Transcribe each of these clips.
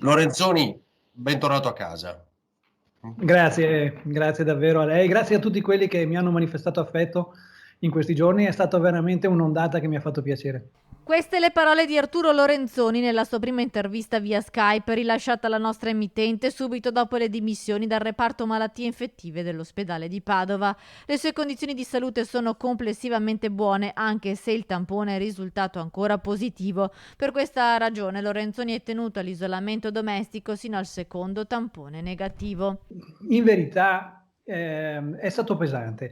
Lorenzoni, bentornato a casa. Grazie, grazie davvero a lei, grazie a tutti quelli che mi hanno manifestato affetto in questi giorni, è stata veramente un'ondata che mi ha fatto piacere. Queste le parole di Arturo Lorenzoni nella sua prima intervista via Skype rilasciata alla nostra emittente subito dopo le dimissioni dal reparto malattie infettive dell'ospedale di Padova. Le sue condizioni di salute sono complessivamente buone, anche se il tampone è risultato ancora positivo. Per questa ragione Lorenzoni è tenuto all'isolamento domestico sino al secondo tampone negativo. In verità è stato pesante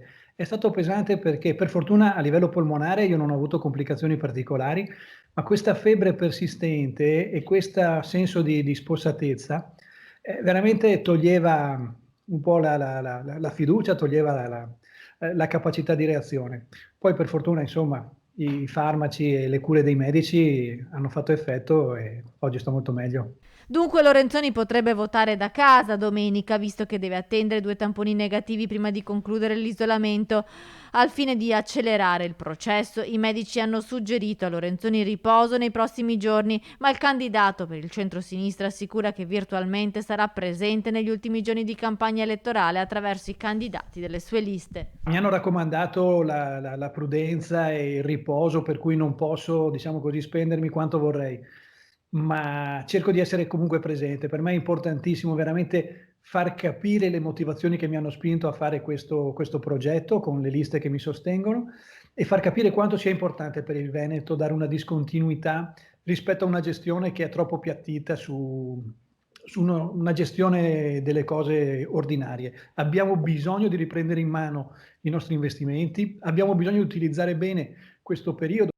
perché per fortuna a livello polmonare io non ho avuto complicazioni particolari, ma questa febbre persistente e questo senso di spossatezza veramente toglieva un po' la fiducia, toglieva la capacità di reazione. Poi per fortuna insomma i farmaci e le cure dei medici hanno fatto effetto e oggi sto molto meglio. Dunque Lorenzoni potrebbe votare da casa domenica, visto che deve attendere 2 tamponi negativi prima di concludere l'isolamento. Al fine di accelerare il processo, i medici hanno suggerito a Lorenzoni riposo nei prossimi giorni, ma il candidato per il centro-sinistra assicura che virtualmente sarà presente negli ultimi giorni di campagna elettorale attraverso i candidati delle sue liste. Mi hanno raccomandato la prudenza e il riposo, per cui non posso, diciamo così, spendermi quanto vorrei, ma cerco di essere comunque presente. Per me è importantissimo veramente far capire le motivazioni che mi hanno spinto a fare questo progetto con le liste che mi sostengono e far capire quanto sia importante per il Veneto dare una discontinuità rispetto a una gestione che è troppo piattita su una gestione delle cose ordinarie. Abbiamo bisogno di riprendere in mano i nostri investimenti, abbiamo bisogno di utilizzare bene questo periodo